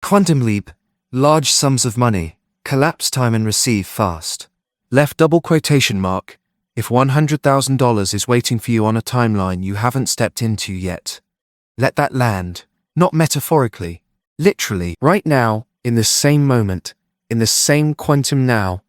Quantum leap, large sums of money, collapse time and receive fast. Left double quotation mark, if $100,000 is waiting for you on a timeline you haven't stepped into yet. Let that land, not metaphorically, literally, right now, in this same moment, in the same quantum now,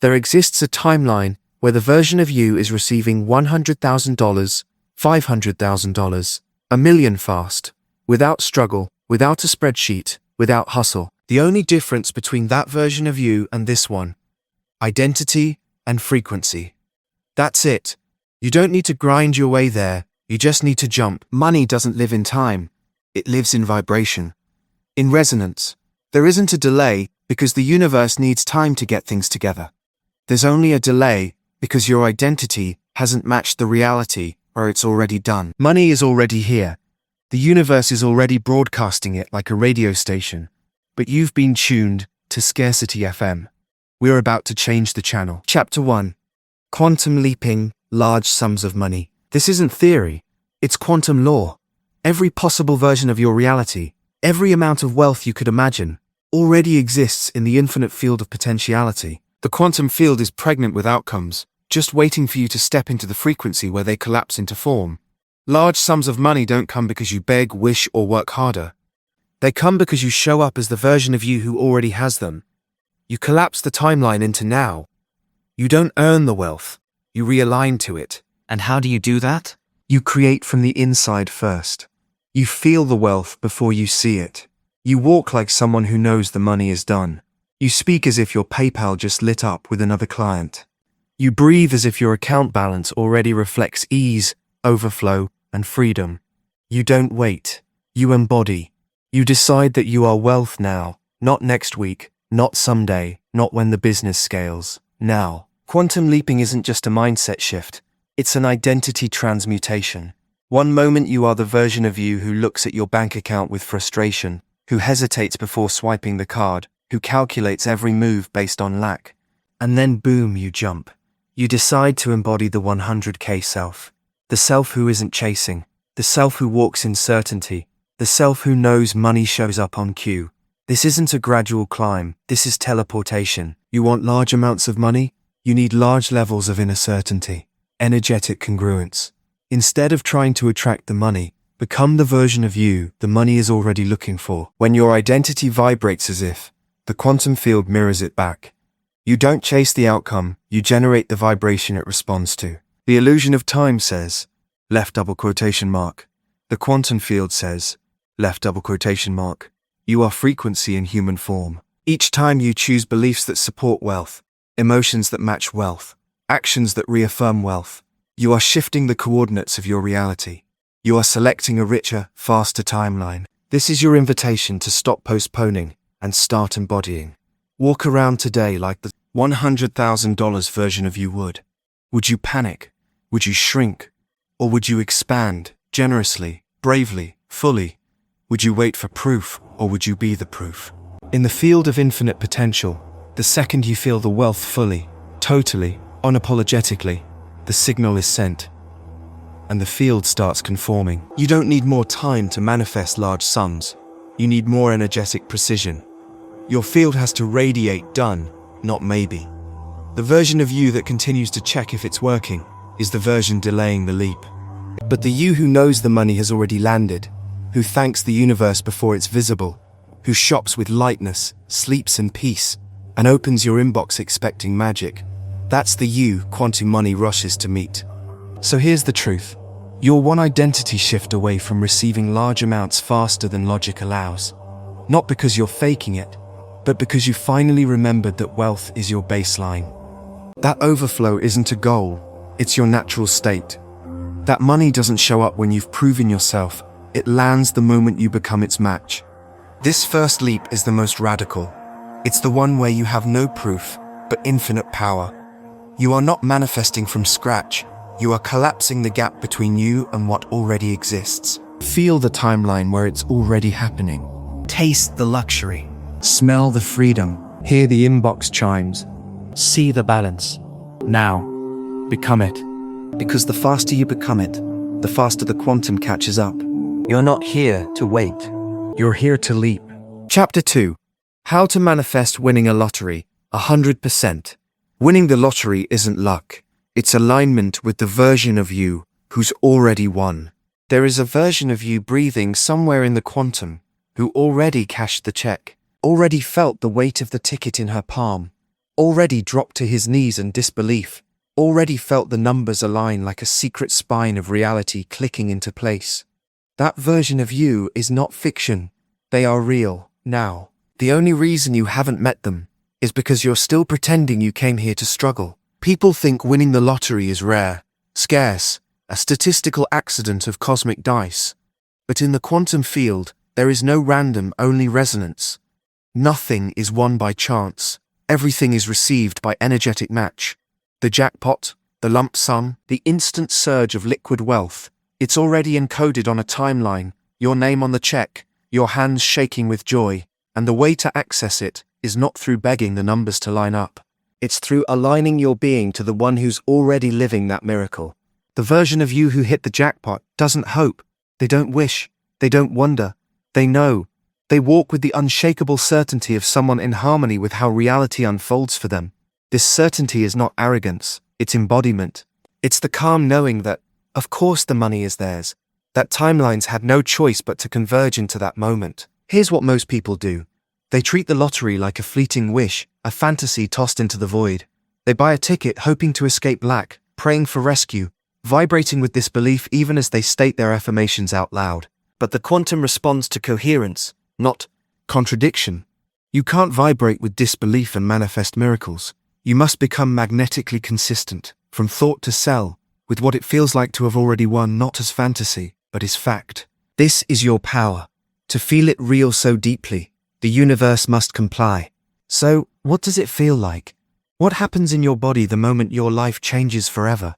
there exists a timeline where the version of you is receiving $100,000, $500,000, $1 million fast, without struggle, without a spreadsheet, without hustle. The only difference between that version of you and this one, identity and frequency. That's it. You don't need to grind your way there, you just need to jump. Money doesn't live in time, it lives in vibration, in resonance. There isn't a delay because the universe needs time to get things together. There's only a delay because your identity hasn't matched the reality or it's already done. Money is already here. The universe is already broadcasting it like a radio station, but you've been tuned to Scarcity FM. We're about to change the channel. Chapter 1. Quantum leaping, large sums of money. This isn't theory, it's quantum law. Every possible version of your reality, every amount of wealth you could imagine, already exists in the infinite field of potentiality. The quantum field is pregnant with outcomes, just waiting for you to step into the frequency where they collapse into form. Large sums of money don't come because you beg, wish, or work harder. They come because you show up as the version of you who already has them. You collapse the timeline into now. You don't earn the wealth, you realign to it. And how do you do that? You create from the inside first. You feel the wealth before you see it. You walk like someone who knows the money is done. You speak as if your PayPal just lit up with another client. You breathe as if your account balance already reflects ease, overflow, and freedom. You don't wait. You embody. You decide that you are wealth now, not next week, not someday, not when the business scales. Now. Quantum leaping isn't just a mindset shift. It's an identity transmutation. One moment you are the version of you who looks at your bank account with frustration, who hesitates before swiping the card, who calculates every move based on lack. And then boom, you jump. You decide to embody the 100K self. The self who isn't chasing. The self who walks in certainty. The self who knows money shows up on cue. This isn't a gradual climb, this is teleportation. You want large amounts of money? You need large levels of inner certainty. Energetic congruence. Instead of trying to attract the money, become the version of you the money is already looking for. When your identity vibrates as if, the quantum field mirrors it back. You don't chase the outcome, you generate the vibration it responds to. The illusion of time says, left double quotation mark. The quantum field says, left double quotation mark. You are frequency in human form. Each time you choose beliefs that support wealth, emotions that match wealth, actions that reaffirm wealth, you are shifting the coordinates of your reality. You are selecting a richer, faster timeline. This is your invitation to stop postponing and start embodying. Walk around today like the $100,000 version of you would. Would you panic? Would you shrink? Or would you expand, generously, bravely, fully? Would you wait for proof, or would you be the proof? In the field of infinite potential, the second you feel the wealth fully, totally, unapologetically, the signal is sent, and the field starts conforming. You don't need more time to manifest large sums. You need more energetic precision. Your field has to radiate done, not maybe. The version of you that continues to check if it's working is the version delaying the leap. But the you who knows the money has already landed, who thanks the universe before it's visible, who shops with lightness, sleeps in peace, and opens your inbox expecting magic, that's the you quantum money rushes to meet. So here's the truth. You're one identity shift away from receiving large amounts faster than logic allows. Not because you're faking it, but because you finally remembered that wealth is your baseline. That overflow isn't a goal, it's your natural state. That money doesn't show up when you've proven yourself, it lands the moment you become its match. This first leap is the most radical. It's the one where you have no proof, but infinite power. You are not manifesting from scratch, you are collapsing the gap between you and what already exists. Feel the timeline where it's already happening. Taste the luxury. Smell the freedom. Hear the inbox chimes. See the balance. Now, become it. Because the faster you become it, the faster the quantum catches up. You're not here to wait. You're here to leap. Chapter 2. How to manifest winning a lottery 100%. Winning the lottery isn't luck. It's alignment with the version of you who's already won. There is a version of you breathing somewhere in the quantum who already cashed the check, already felt the weight of the ticket in her palm, already dropped to his knees in disbelief, already felt the numbers align like a secret spine of reality clicking into place. That version of you is not fiction. They are real, now. The only reason you haven't met them is because you're still pretending you came here to struggle. People think winning the lottery is rare, scarce, a statistical accident of cosmic dice. But in the quantum field, there is no random, only resonance. Nothing is won by chance. Everything is received by energetic match. The jackpot, the lump sum, the instant surge of liquid wealth. It's already encoded on a timeline, your name on the check, your hands shaking with joy, and the way to access it is not through begging the numbers to line up. It's through aligning your being to the one who's already living that miracle. The version of you who hit the jackpot doesn't hope, they don't wish, they don't wonder, they know. They walk with the unshakable certainty of someone in harmony with how reality unfolds for them. This certainty is not arrogance, it's embodiment. It's the calm knowing that, of course the money is theirs, that timelines had no choice but to converge into that moment. Here's what most people do. They treat the lottery like a fleeting wish, a fantasy tossed into the void. They buy a ticket hoping to escape lack, praying for rescue, vibrating with disbelief even as they state their affirmations out loud. But the quantum responds to coherence, not contradiction. You can't vibrate with disbelief and manifest miracles. You must become magnetically consistent, from thought to cell, with what it feels like to have already won, not as fantasy, but as fact. This is your power. To feel it real so deeply, the universe must comply. So, what does it feel like? What happens in your body the moment your life changes forever?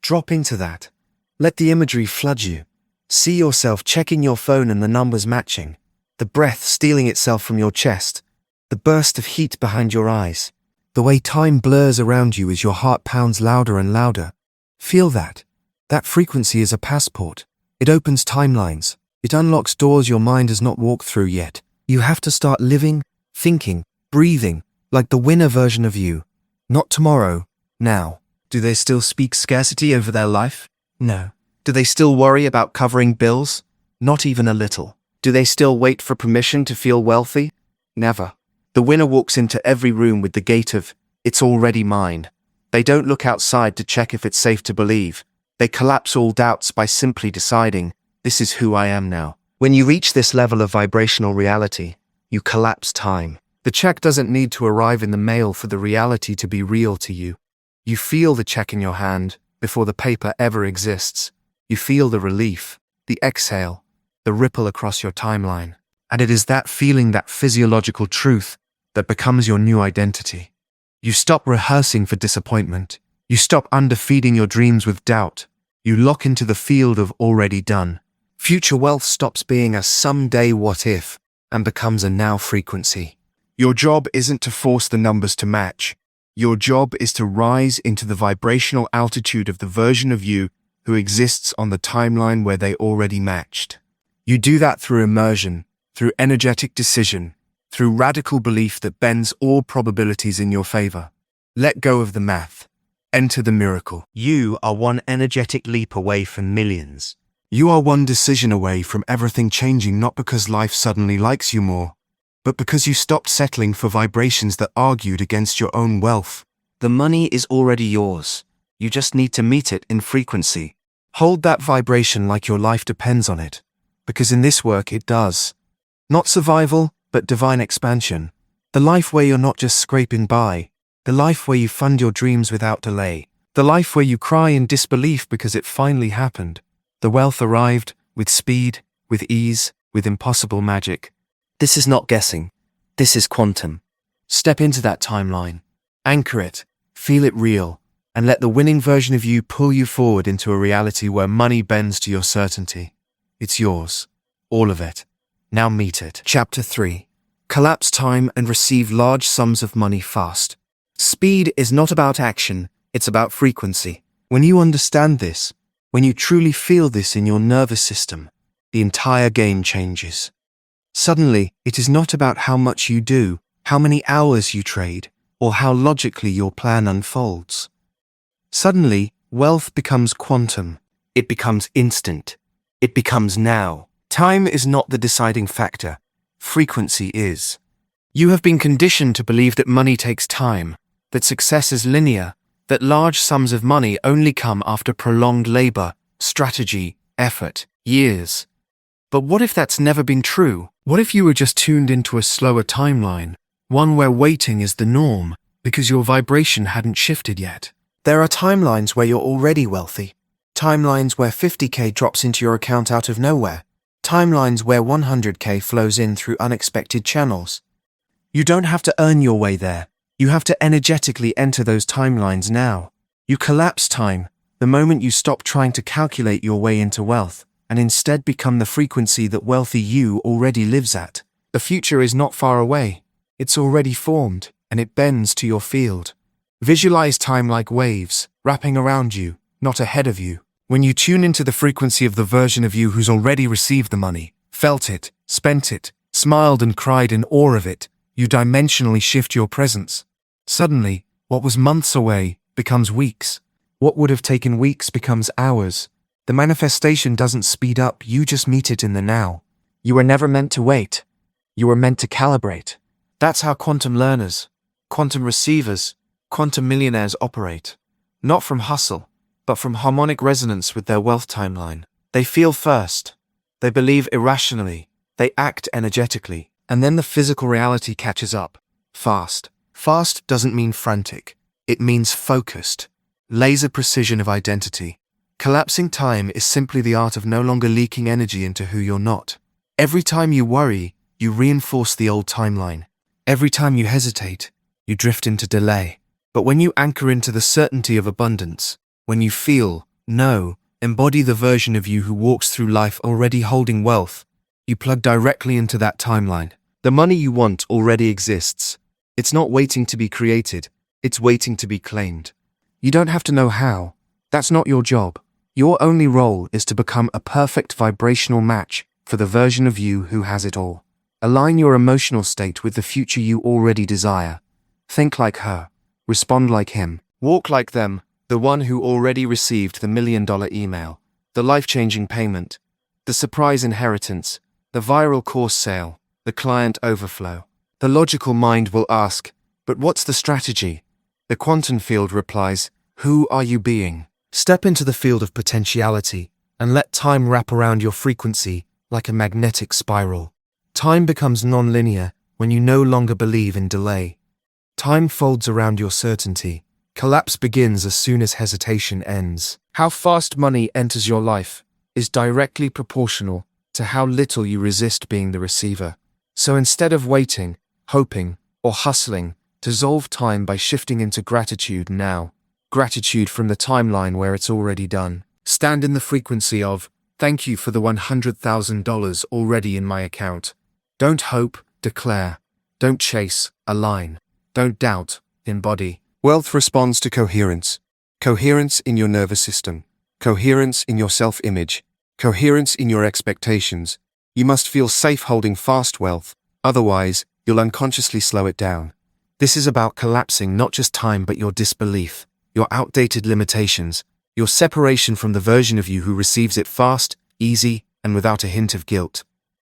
Drop into that. Let the imagery flood you. See yourself checking your phone and the numbers matching. The breath stealing itself from your chest. The burst of heat behind your eyes. The way time blurs around you as your heart pounds louder and louder. Feel that. That frequency is a passport. It opens timelines. It unlocks doors your mind has not walked through yet. You have to start living, thinking, breathing, like the winner version of you. Not tomorrow, now. Do they still speak scarcity over their life? No. Do they still worry about covering bills? Not even a little. Do they still wait for permission to feel wealthy? Never. The winner walks into every room with the gate of, it's already mine. They don't look outside to check if it's safe to believe. They collapse all doubts by simply deciding, this is who I am now. When you reach this level of vibrational reality, you collapse time. The check doesn't need to arrive in the mail for the reality to be real to you. You feel the check in your hand before the paper ever exists. You feel the relief, the exhale, the ripple across your timeline. And it is that feeling, that physiological truth, that becomes your new identity. You stop rehearsing for disappointment. You stop underfeeding your dreams with doubt. You lock into the field of already done. Future wealth stops being a someday what if and becomes a now frequency. Your job isn't to force the numbers to match. Your job is to rise into the vibrational altitude of the version of you who exists on the timeline where they already matched. You do that through immersion, through energetic decision, through radical belief that bends all probabilities in your favor. Let go of the math. Enter the miracle. You are one energetic leap away from millions. You are one decision away from everything changing, not because life suddenly likes you more, but because you stopped settling for vibrations that argued against your own wealth. The money is already yours. You just need to meet it in frequency. Hold that vibration like your life depends on it, because in this work it does. Not survival, but divine expansion. The life where you're not just scraping by. The life where you fund your dreams without delay. The life where you cry in disbelief because it finally happened. The wealth arrived, with speed, with ease, with impossible magic. This is not guessing. This is quantum. Step into that timeline. Anchor it. Feel it real. And let the winning version of you pull you forward into a reality where money bends to your certainty. It's yours. All of it. Now meet it. Chapter 3. Collapse time and receive large sums of money fast. Speed is not about action, it's about frequency. When you understand this, when you truly feel this in your nervous system, the entire game changes. Suddenly, it is not about how much you do, how many hours you trade, or how logically your plan unfolds. Suddenly, wealth becomes quantum. It becomes instant. It becomes now. Time is not the deciding factor. Frequency is. You have been conditioned to believe that money takes time, that success is linear, that large sums of money only come after prolonged labor, strategy, effort, years. But what if that's never been true? What if you were just tuned into a slower timeline, one where waiting is the norm because your vibration hadn't shifted yet? There are timelines where you're already wealthy, timelines where 50K drops into your account out of nowhere, timelines where 100K flows in through unexpected channels. You don't have to earn your way there. You have to energetically enter those timelines now. You collapse time the moment you stop trying to calculate your way into wealth and instead become the frequency that wealthy you already lives at. The future is not far away. It's already formed, and it bends to your field. Visualize time like waves, wrapping around you, not ahead of you. When you tune into the frequency of the version of you who's already received the money, felt it, spent it, smiled and cried in awe of it, you dimensionally shift your presence. Suddenly, what was months away becomes weeks. What would have taken weeks becomes hours. The manifestation doesn't speed up, you just meet it in the now. You were never meant to wait. You were meant to calibrate. That's how quantum learners, quantum receivers, quantum millionaires operate. Not from hustle, but from harmonic resonance with their wealth timeline. They feel first. They believe irrationally. They act energetically. And then the physical reality catches up. Fast. Fast doesn't mean frantic. It means focused. Laser precision of identity. Collapsing time is simply the art of no longer leaking energy into who you're not. Every time you worry, you reinforce the old timeline. Every time you hesitate, you drift into delay. But when you anchor into the certainty of abundance, when you feel, know, embody the version of you who walks through life already holding wealth, you plug directly into that timeline. The money you want already exists. It's not waiting to be created, it's waiting to be claimed. You don't have to know how. That's not your job. Your only role is to become a perfect vibrational match for the version of you who has it all. Align your emotional state with the future you already desire. Think like her. Respond like him. Walk like them, the one who already received the $1 million email, the life-changing payment, the surprise inheritance, the viral course sale, the client overflow. The logical mind will ask, but what's the strategy? The quantum field replies, who are you being? Step into the field of potentiality and let time wrap around your frequency like a magnetic spiral. Time becomes non-linear when you no longer believe in delay. Time folds around your certainty. Collapse begins as soon as hesitation ends. How fast money enters your life is directly proportional to how little you resist being the receiver. So instead of waiting, hoping, or hustling, dissolve time by shifting into gratitude now. Gratitude from the timeline where it's already done. Stand in the frequency of, thank you for the $100,000 already in my account. Don't hope, declare. Don't chase, align. Don't doubt, embody. Wealth responds to coherence. Coherence in your nervous system. Coherence in your self-image. Coherence in your expectations. You must feel safe holding fast wealth, otherwise, you'll unconsciously slow it down. This is about collapsing not just time but your disbelief, your outdated limitations, your separation from the version of you who receives it fast, easy, and without a hint of guilt.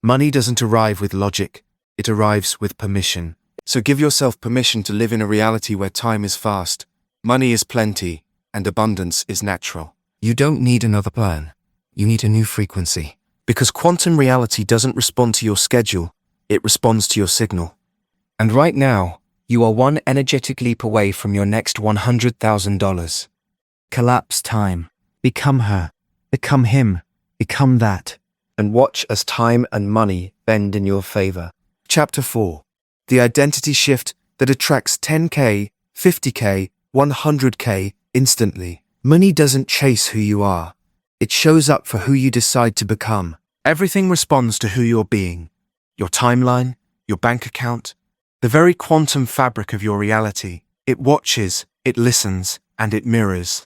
Money doesn't arrive with logic, it arrives with permission. So give yourself permission to live in a reality where time is fast, money is plenty, and abundance is natural. You don't need another plan. You need a new frequency. Because quantum reality doesn't respond to your schedule, it responds to your signal. And right now, you are one energetic leap away from your next $100,000. Collapse time. Become her. Become him. Become that. And watch as time and money bend in your favor. Chapter 4. The identity shift that attracts 10K, 50K, 100K instantly. Money doesn't chase who you are. It shows up for who you decide to become. Everything responds to who you're being. Your timeline, your bank account, the very quantum fabric of your reality. It watches, it listens, and it mirrors.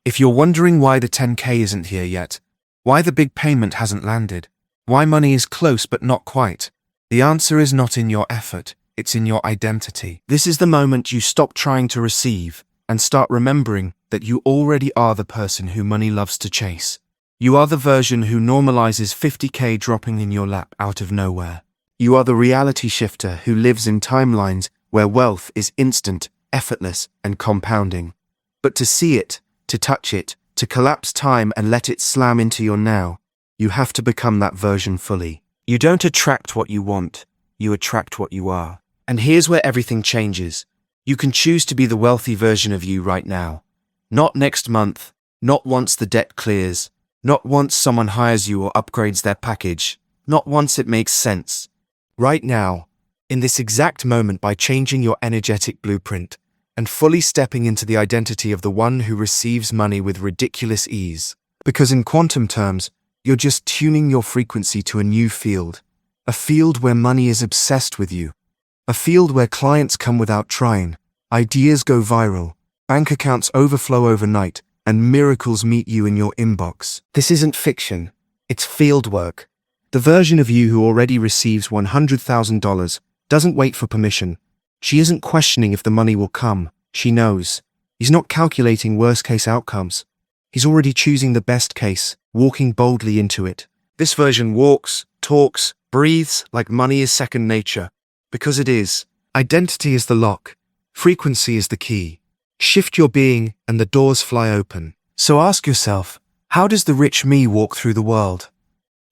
If you're wondering why the 10K isn't here yet, why the big payment hasn't landed, why money is close but not quite, The answer is not in your effort, it's in your identity. This is the moment you stop trying to receive and start remembering that you already are the person who money loves to chase. You are the version who normalizes 50K dropping in your lap out of nowhere. You are the reality shifter who lives in timelines where wealth is instant, effortless, and compounding. But to see it, to touch it, to collapse time and let it slam into your now, you have to become that version fully. You don't attract what you want, you attract what you are. And here's where everything changes. You can choose to be the wealthy version of you right now. Not next month, not once the debt clears, not once someone hires you or upgrades their package, not once it makes sense. Right now, in this exact moment, by changing your energetic blueprint and fully stepping into the identity of the one who receives money with ridiculous ease. Because in quantum terms, you're just tuning your frequency to a new field, a field where money is obsessed with you, a field where clients come without trying, ideas go viral, bank accounts overflow overnight, and miracles meet you in your inbox. This isn't fiction, it's field work. The version of you who already receives $100,000 doesn't wait for permission. She isn't questioning if the money will come. She knows. He's not calculating worst-case outcomes. He's already choosing the best case, walking boldly into it. This version walks, talks, breathes like money is second nature. Because it is. Identity is the lock. Frequency is the key. Shift your being and the doors fly open. So ask yourself, how does the rich me walk through the world?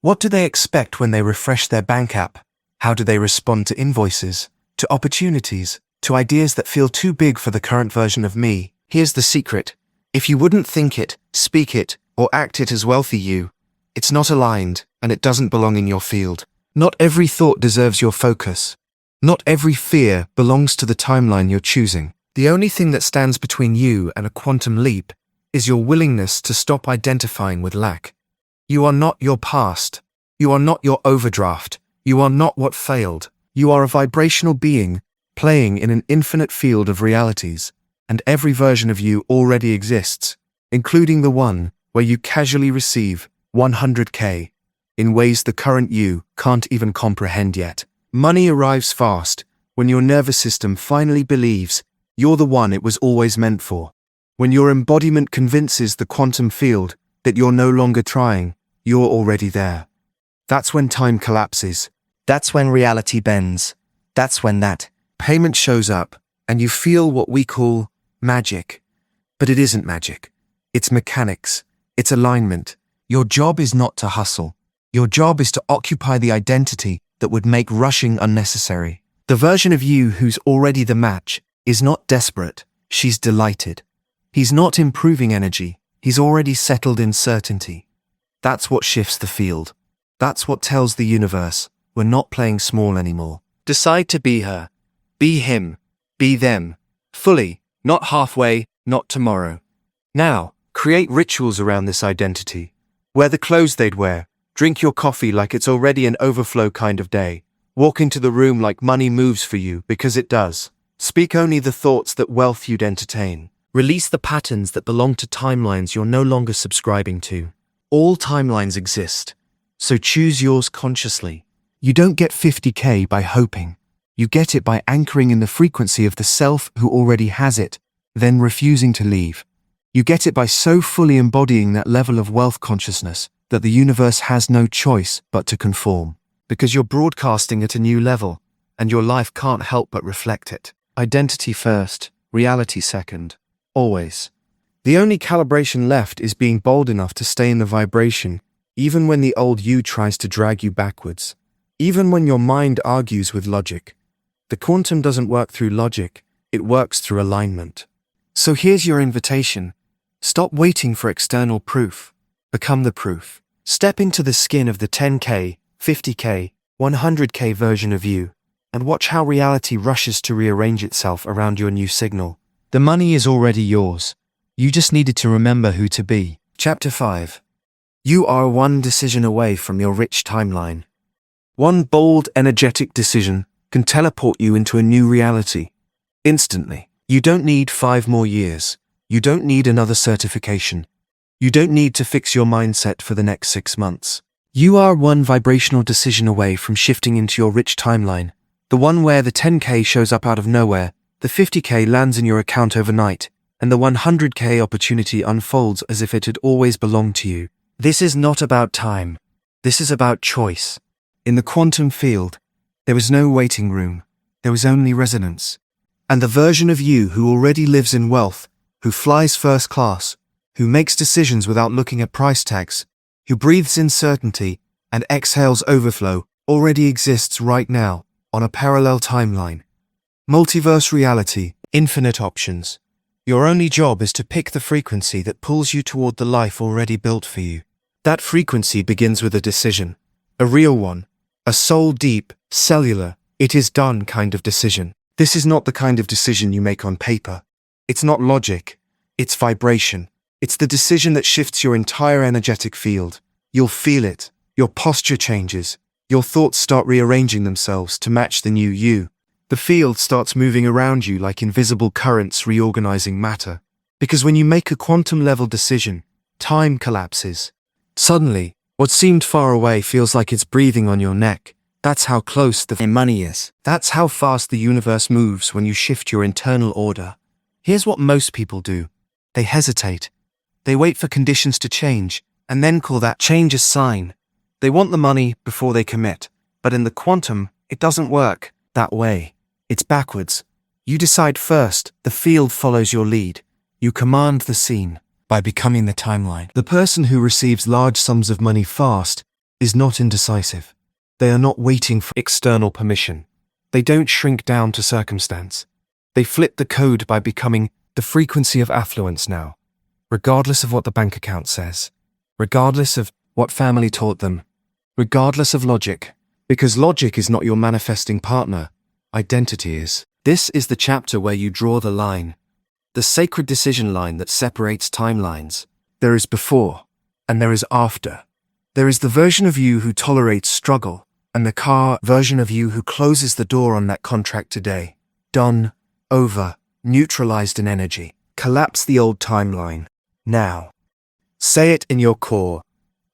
What do they expect when they refresh their bank app? How do they respond to invoices, to opportunities, to ideas that feel too big for the current version of me? Here's the secret. If you wouldn't think it, speak it, or act it as wealthy you, it's not aligned and it doesn't belong in your field. Not every thought deserves your focus. Not every fear belongs to the timeline you're choosing. The only thing that stands between you and a quantum leap is your willingness to stop identifying with lack. You are not your past. You are not your overdraft. You are not what failed. You are a vibrational being playing in an infinite field of realities, and every version of you already exists, including the one where you casually receive 100K in ways the current you can't even comprehend yet. Money arrives fast when your nervous system finally believes you're the one it was always meant for. When your embodiment convinces the quantum field that you're no longer trying, you're already there. That's when time collapses. That's when reality bends. That's when that payment shows up and you feel what we call magic. But it isn't magic. It's mechanics. It's alignment. Your job is not to hustle. Your job is to occupy the identity that would make rushing unnecessary. The version of you who's already the match is not desperate. She's delighted. He's not improving energy. He's already settled in certainty. That's what shifts the field. That's what tells the universe we're not playing small anymore. Decide to be her. Be him. Be them. Fully, not halfway, not tomorrow. Now, create rituals around this identity. Wear the clothes they'd wear. Drink your coffee like it's already an overflow kind of day. Walk into the room like money moves for you because it does. Speak only the thoughts that wealth you'd entertain. Release the patterns that belong to timelines you're no longer subscribing to. All timelines exist, so choose yours consciously. You don't get 50K by hoping. You get it by anchoring in the frequency of the self who already has it, then refusing to leave. You get it by so fully embodying that level of wealth consciousness that the universe has no choice but to conform. Because you're broadcasting at a new level, and your life can't help but reflect it. Identity first, reality second. Always. The only calibration left is being bold enough to stay in the vibration, even when the old you tries to drag you backwards. Even when your mind argues with logic. The quantum doesn't work through logic, it works through alignment. So here's your invitation. Stop waiting for external proof. Become the proof. Step into the skin of the 10K, 50K, 100K version of you, and watch how reality rushes to rearrange itself around your new signal. The money is already yours. You just needed to remember who to be. Chapter 5. You are one decision away from your rich timeline. One bold, energetic decision can teleport you into a new reality. Instantly. You don't need 5 more years. You don't need another certification. You don't need to fix your mindset for the next 6 months. You are one vibrational decision away from shifting into your rich timeline, the one where the 10K shows up out of nowhere, the 50K lands in your account overnight, and the 100K opportunity unfolds as if it had always belonged to you. This is not about time. This is about choice. In the quantum field, there is no waiting room. There is only resonance. And the version of you who already lives in wealth, who flies first class, who makes decisions without looking at price tags, who breathes in certainty and exhales overflow, already exists right now on a parallel timeline. Multiverse reality, infinite options. Your only job is to pick the frequency that pulls you toward the life already built for you. That frequency begins with a decision, a real one, a soul-deep, cellular, it is done kind of decision. This is not the kind of decision you make on paper. It's not logic, it's vibration. It's the decision that shifts your entire energetic field. You'll feel it, your posture changes, your thoughts start rearranging themselves to match the new you. The field starts moving around you like invisible currents reorganizing matter. Because when you make a quantum-level decision, time collapses. Suddenly, what seemed far away feels like it's breathing on your neck. That's how close the money is. That's how fast the universe moves when you shift your internal order. Here's what most people do. They hesitate. They wait for conditions to change, and then call that change a sign. They want the money before they commit. But in the quantum, it doesn't work that way. It's backwards. You decide first, the field follows your lead. You command the scene by becoming the timeline. The person who receives large sums of money fast is not indecisive. They are not waiting for external permission. They don't shrink down to circumstance. They flip the code by becoming the frequency of affluence now, regardless of what the bank account says, regardless of what family taught them, regardless of logic, because logic is not your manifesting partner, identity is. This is the chapter where you draw the line, the sacred decision line that separates timelines. There is before, and there is after. There is the version of you who tolerates struggle, and the car version of you who closes the door on that contract today. Done, over, neutralized in energy. Collapse the old timeline. Now. Say it in your core.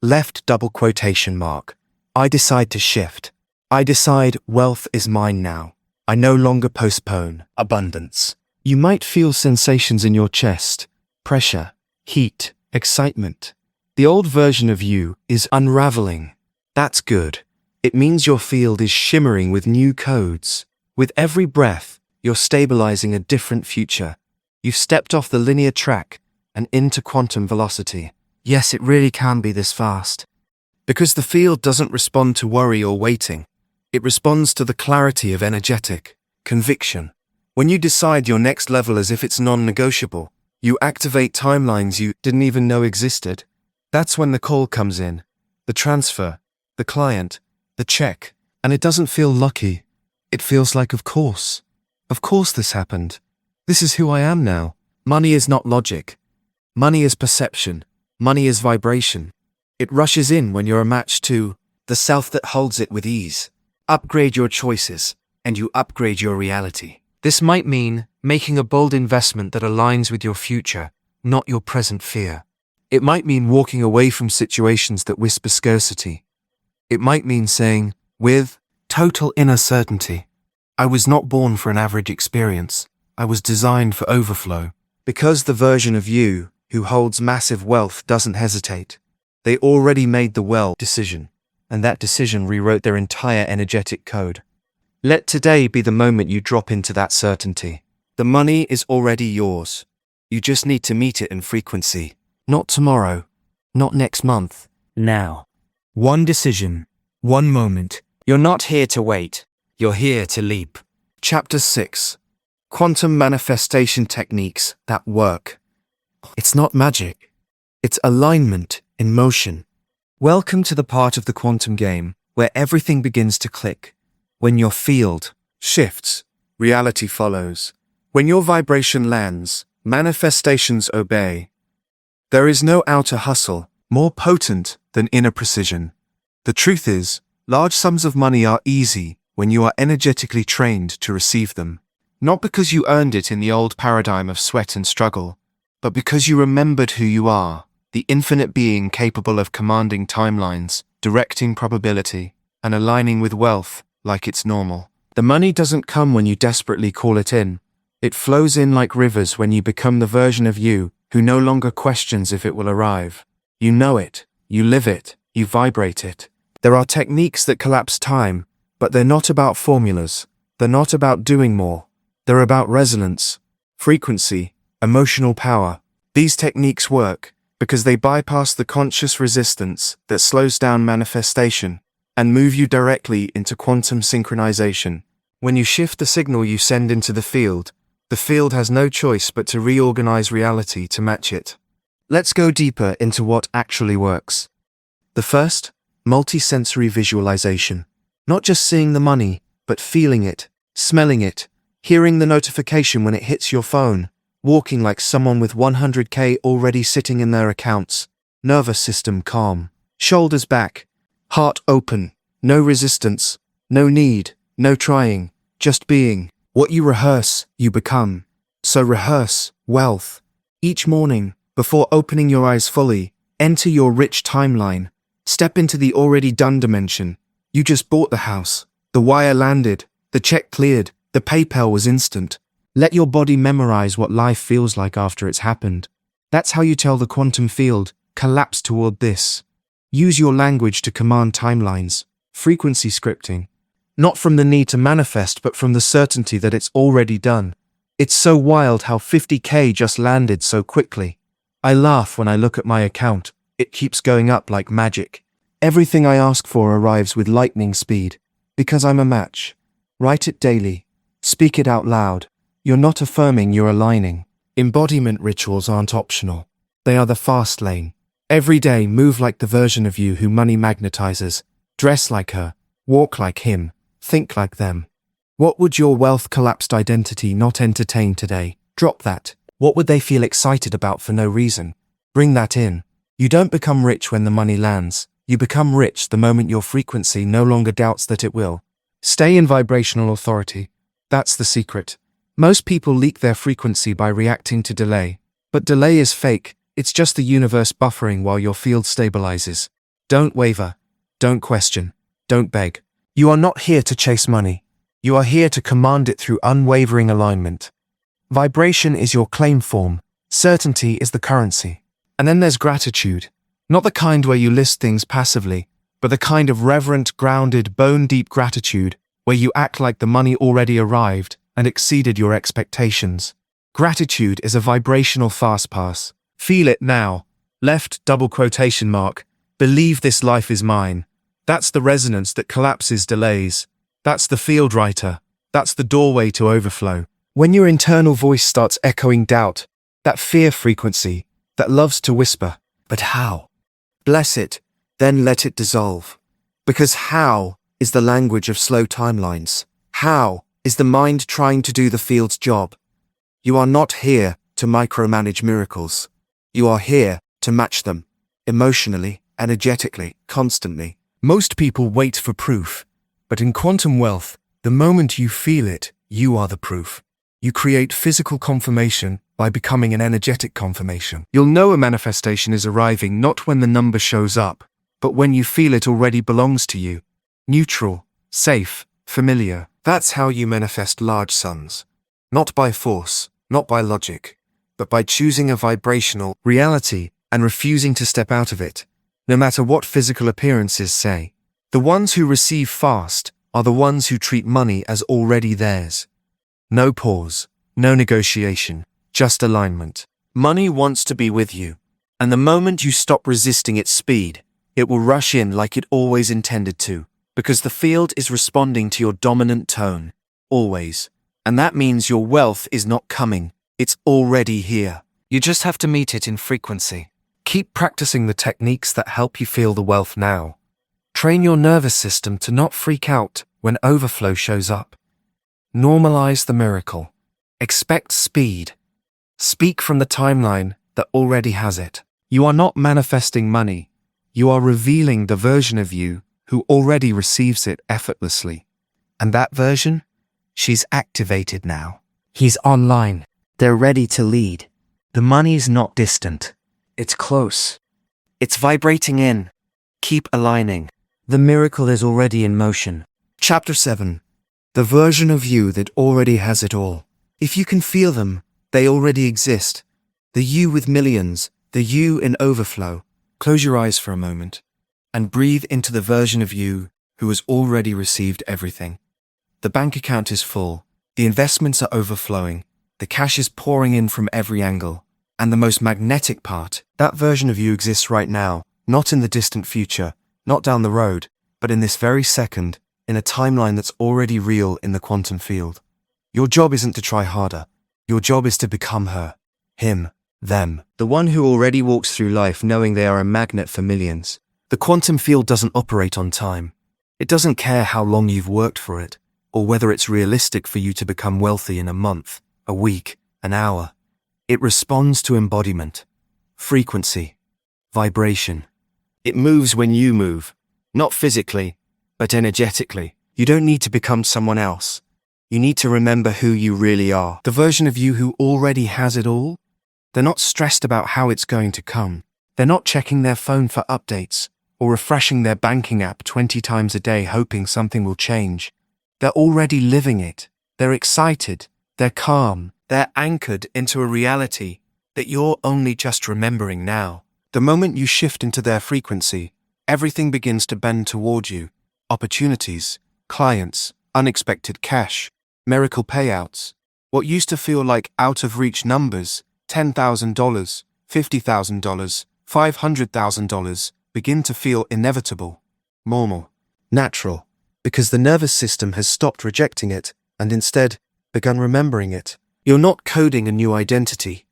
Left double quotation mark. I decide to shift. I decide wealth is mine now. I no longer postpone abundance. You might feel sensations in your chest, pressure, heat, excitement. The old version of you is unraveling. That's good. It means your field is shimmering with new codes. With every breath, you're stabilizing a different future. You've stepped off the linear track and into quantum velocity. Yes, it really can be this fast. Because the field doesn't respond to worry or waiting. It responds to the clarity of energetic conviction. When you decide your next level as if it's non-negotiable, you activate timelines you didn't even know existed. That's when the call comes in, the transfer, the client, the check, and it doesn't feel lucky. It feels like, of course this happened. This is who I am now. Money is not logic. Money is perception. Money is vibration. It rushes in when you're a match to the self that holds it with ease. Upgrade your choices, and you upgrade your reality. This might mean making a bold investment that aligns with your future, not your present fear. It might mean walking away from situations that whisper scarcity. It might mean saying, with total inner certainty, I was not born for an average experience. I was designed for overflow. Because the version of you who holds massive wealth doesn't hesitate. They already made the well decision, and that decision rewrote their entire energetic code. Let today be the moment you drop into that certainty. The money is already yours. You just need to meet it in frequency. Not tomorrow, not next month, now. One decision, one moment. You're not here to wait. You're here to leap. Chapter 6. Quantum Manifestation Techniques That Work. It's not magic. It's alignment in motion. Welcome to the part of the quantum game where everything begins to click. When your field shifts, reality follows. When your vibration lands, manifestations obey. There is no outer hustle more potent than inner precision. The truth is, large sums of money are easy when you are energetically trained to receive them. Not because you earned it in the old paradigm of sweat and struggle, but because you remembered who you are, the infinite being capable of commanding timelines directing probability, and aligning with wealth like it's normal. The money doesn't come when you desperately call it in. It flows in like rivers when you become the version of you who no longer questions if it will arrive. You know it, you live it, you vibrate it. There are techniques that collapse time, but they're not about formulas. They're not about doing more. They're about resonance, frequency, emotional power. These techniques work because they bypass the conscious resistance that slows down manifestation and move you directly into quantum synchronization. When you shift the signal you send into the field has no choice but to reorganize reality to match it. Let's go deeper into what actually works. The first, multisensory visualization. Not just seeing the money, but feeling it, smelling it, hearing the notification when it hits your phone, walking like someone with 100K already sitting in their accounts, nervous system calm, shoulders back, heart open, no resistance, no need, no trying, just being. What you rehearse, you become. So rehearse wealth. Each morning, before opening your eyes fully, enter your rich timeline. Step into the already done dimension. You just bought the house. The wire landed. The check cleared. The PayPal was instant. Let your body memorize what life feels like after it's happened. That's how you tell the quantum field, collapse toward this. Use your language to command timelines. Frequency scripting. Not from the need to manifest, but from the certainty that it's already done. It's so wild how 50K just landed so quickly. I laugh when I look at my account. It keeps going up like magic. Everything I ask for arrives with lightning speed. Because I'm a match. Write it daily. Speak it out loud. You're not affirming, you're aligning. Embodiment rituals aren't optional. They are the fast lane. Every day move like the version of you who money magnetizes. Dress like her. Walk like him. Think like them. What would your wealth collapsed identity not entertain today? Drop that. What would they feel excited about for no reason? Bring that in. You don't become rich when the money lands. You become rich the moment your frequency no longer doubts that it will. Stay in vibrational authority. That's the secret. Most people leak their frequency by reacting to delay. But delay is fake. It's just the universe buffering while your field stabilizes. Don't waver. Don't question. Don't beg. You are not here to chase money. You are here to command it through unwavering alignment. Vibration is your claim form. Certainty is the currency. And then there's gratitude. Not the kind where you list things passively, but the kind of reverent, grounded, bone-deep gratitude where you act like the money already arrived and exceeded your expectations. Gratitude is a vibrational fast pass. Feel it now. Left double quotation mark. Believe this life is mine. That's the resonance that collapses delays. That's the field writer. That's the doorway to overflow. When your internal voice starts echoing doubt, that fear frequency, that loves to whisper, but how? Bless it, then let it dissolve. Because how is the language of slow timelines. How is the mind trying to do the field's job. You are not here to micromanage miracles. You are here to match them, emotionally, energetically, constantly. Most people wait for proof, but in quantum wealth, the moment you feel it, you are the proof. You create physical confirmation by becoming an energetic confirmation. You'll know a manifestation is arriving not when the number shows up, but when you feel it already belongs to you. Neutral, safe, familiar. That's how you manifest large sums. Not by force, not by logic, but by choosing a vibrational reality and refusing to step out of it, no matter what physical appearances say. The ones who receive fast are the ones who treat money as already theirs. No pause, no negotiation, just alignment. Money wants to be with you, and the moment you stop resisting its speed, it will rush in like it always intended to, because the field is responding to your dominant tone, always. And that means your wealth is not coming, it's already here. You just have to meet it in frequency. Keep practicing the techniques that help you feel the wealth now. Train your nervous system to not freak out when overflow shows up. Normalize the miracle. Expect speed. Speak from the timeline that already has it. You are not manifesting money. You are revealing the version of you who already receives it effortlessly. And that version? She's activated now. He's online. They're ready to lead. The money's not distant. It's close. It's vibrating in. Keep aligning. The miracle is already in motion. Chapter 7. The version of you that already has it all. If you can feel them, they already exist. The you with millions, the you in overflow. Close your eyes for a moment and breathe into the version of you who has already received everything. The bank account is full. The investments are overflowing. The cash is pouring in from every angle. And the most magnetic part, that version of you exists right now, not in the distant future, not down the road, but in this very second, in a timeline that's already real in the quantum field. Your job isn't to try harder. Your job is to become her, him, them. The one who already walks through life knowing they are a magnet for millions. The quantum field doesn't operate on time. It doesn't care how long you've worked for it, or whether it's realistic for you to become wealthy in a month, a week, an hour. It responds to embodiment, frequency, vibration. It moves when you move, not physically, but energetically. You don't need to become someone else. You need to remember who you really are. The version of you who already has it all. They're not stressed about how it's going to come. They're not checking their phone for updates or refreshing their banking app 20 times a day hoping something will change. They're already living it. They're excited. They're calm. They're anchored into a reality that you're only just remembering now. The moment you shift into their frequency, everything begins to bend toward you. Opportunities, clients, unexpected cash, miracle payouts. What used to feel like out-of-reach numbers, $10,000, $50,000, $500,000, begin to feel inevitable, normal, natural, because the nervous system has stopped rejecting it and instead begun remembering it. You're not coding a new identity.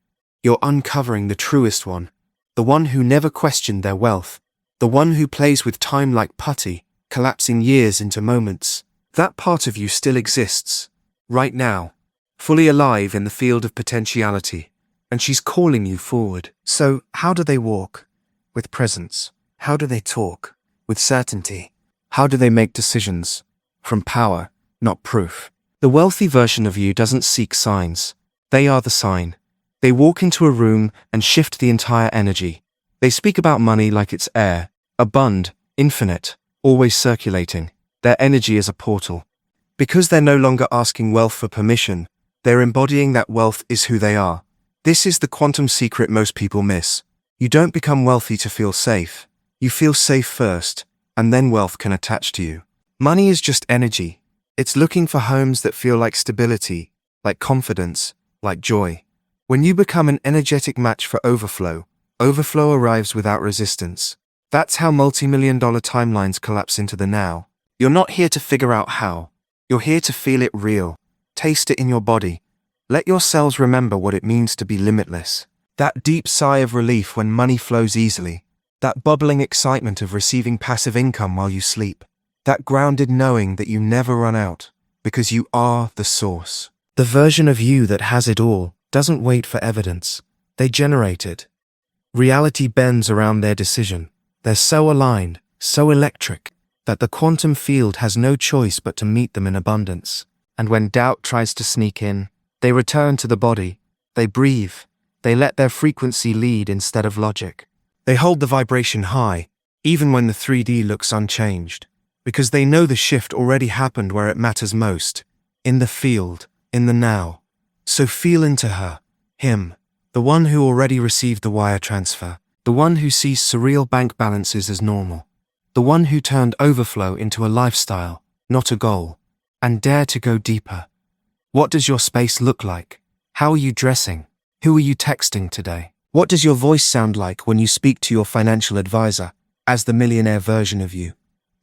You're uncovering the truest one, the one who never questioned their wealth, the one who plays with time like putty, collapsing years into moments. That part of you still exists, right now, fully alive in the field of potentiality, and she's calling you forward. So, how do they walk? With presence. How do they talk? With certainty. How do they make decisions? From power, not proof. The wealthy version of you doesn't seek signs. They are the sign. They walk into a room and shift the entire energy. They speak about money like it's air, abundant, infinite, always circulating. Their energy is a portal. Because they're no longer asking wealth for permission, they're embodying that wealth is who they are. This is the quantum secret most people miss. You don't become wealthy to feel safe. You feel safe first, and then wealth can attach to you. Money is just energy. It's looking for homes that feel like stability, like confidence, like joy. When you become an energetic match for overflow, overflow arrives without resistance. That's how multi-million-dollar timelines collapse into the now. You're not here to figure out how. You're here to feel it real. Taste it in your body. Let your cells remember what it means to be limitless. That deep sigh of relief when money flows easily. That bubbling excitement of receiving passive income while you sleep. That grounded knowing that you never run out, because you are the source. The version of you that has it all doesn't wait for evidence. They generate it. Reality bends around their decision. They're so aligned, so electric, that the quantum field has no choice but to meet them in abundance. And when doubt tries to sneak in, they return to the body. They breathe. They let their frequency lead instead of logic. They hold the vibration high, even when the 3D looks unchanged, because they know the shift already happened where it matters most, in the field, in the now. So feel into her, him, the one who already received the wire transfer, the one who sees surreal bank balances as normal, the one who turned overflow into a lifestyle, not a goal, and dare to go deeper. What does your space look like? How are you dressing? Who are you texting today? What does your voice sound like when you speak to your financial advisor, as the millionaire version of you?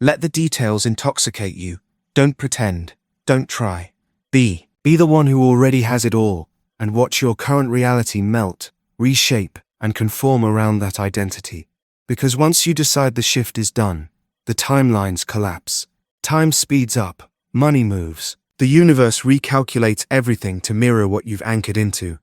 Let the details intoxicate you. Don't pretend. Don't try. Be the one who already has it all, and watch your current reality melt, reshape, and conform around that identity. Because once you decide the shift is done, the timelines collapse. Time speeds up. Money moves. The universe recalculates everything to mirror what you've anchored into.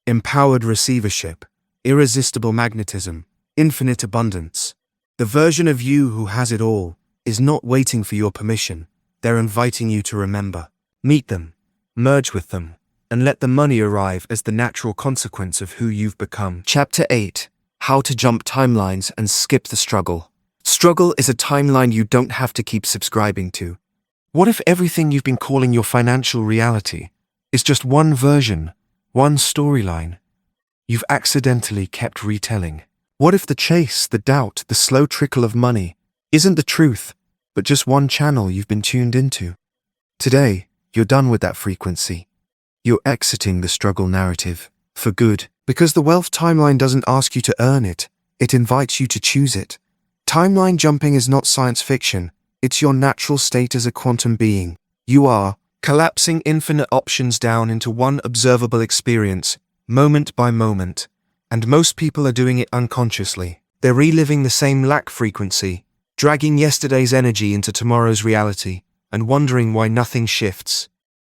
Empowered receivership, irresistible magnetism, infinite abundance. The version of you who has it all is not waiting for your permission. They're inviting you to remember. Meet them, merge with them, and let the money arrive as the natural consequence of who you've become. Chapter 8. How to jump timelines and skip the struggle. Struggle is a timeline you don't have to keep subscribing to. What if everything you've been calling your financial reality is just one version, one storyline you've accidentally kept retelling? What if the chase, the doubt, the slow trickle of money isn't the truth, but just one channel you've been tuned into? Today, you're done with that frequency. You're exiting the struggle narrative for good, because the wealth timeline doesn't ask you to earn it, it invites you to choose it. Timeline jumping is not science fiction, it's your natural state as a quantum being. You are collapsing infinite options down into one observable experience, moment by moment. And most people are doing it unconsciously. They're reliving the same lack frequency, dragging yesterday's energy into tomorrow's reality, and wondering why nothing shifts.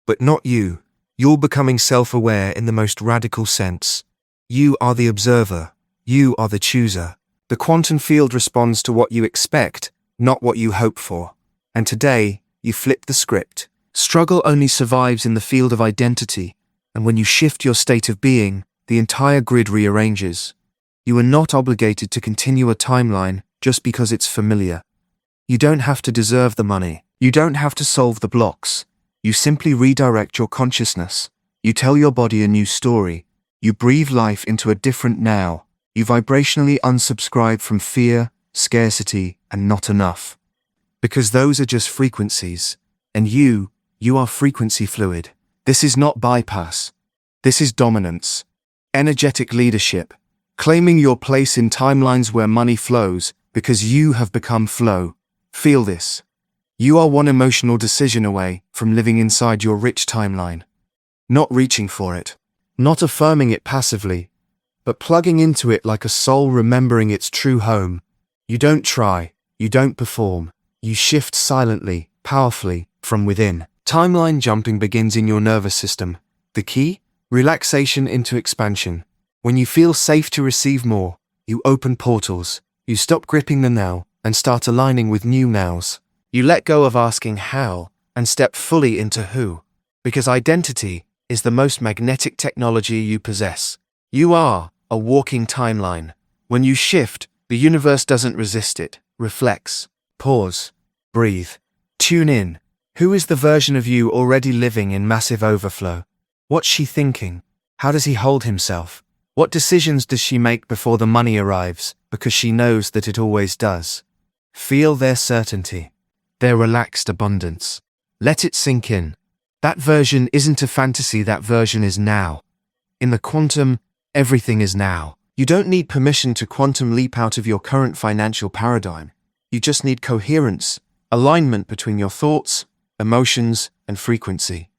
But not you. You're becoming self-aware in the most radical sense. You are the observer. You are the chooser. The quantum field responds to what you expect, not what you hope for. And today, you flip the script. Struggle only survives in the field of identity, and when you shift your state of being, the entire grid rearranges. You are not obligated to continue a timeline just because it's familiar. You don't have to deserve the money. You don't have to solve the blocks. You simply redirect your consciousness. You tell your body a new story. You breathe life into a different now. You vibrationally unsubscribe from fear, scarcity, and not enough. Because those are just frequencies. And you are frequency fluid. This is not bypass. This is dominance. Energetic leadership. Claiming your place in timelines where money flows because you have become flow. Feel this. You are one emotional decision away from living inside your rich timeline. Not reaching for it. Not affirming it passively, but plugging into it like a soul remembering its true home. You don't try. You don't perform. You shift silently, powerfully, from within. Timeline jumping begins in your nervous system. The key? Relaxation into expansion. When you feel safe to receive more, you open portals. You stop gripping the now and start aligning with new nows. You let go of asking how and step fully into who. Because identity is the most magnetic technology you possess. You are a walking timeline. When you shift, the universe doesn't resist it, reflects. Pause. Breathe. Tune in. Who is the version of you already living in massive overflow? What's she thinking? How does he hold himself? What decisions does she make before the money arrives, because she knows that it always does? Feel their certainty, their relaxed abundance. Let it sink in. That version isn't a fantasy, that version is now. In the quantum, everything is now. You don't need permission to quantum leap out of your current financial paradigm. You just need coherence, alignment between your thoughts, emotions, and frequency.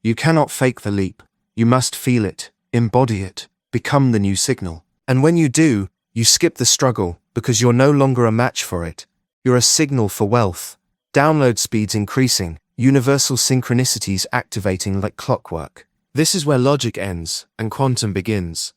You cannot fake the leap. You must feel it, embody it, become the new signal. And when you do, you skip the struggle because you're no longer a match for it. You're a signal for wealth. Download speeds increasing, universal synchronicities activating like clockwork. This is where logic ends and quantum begins.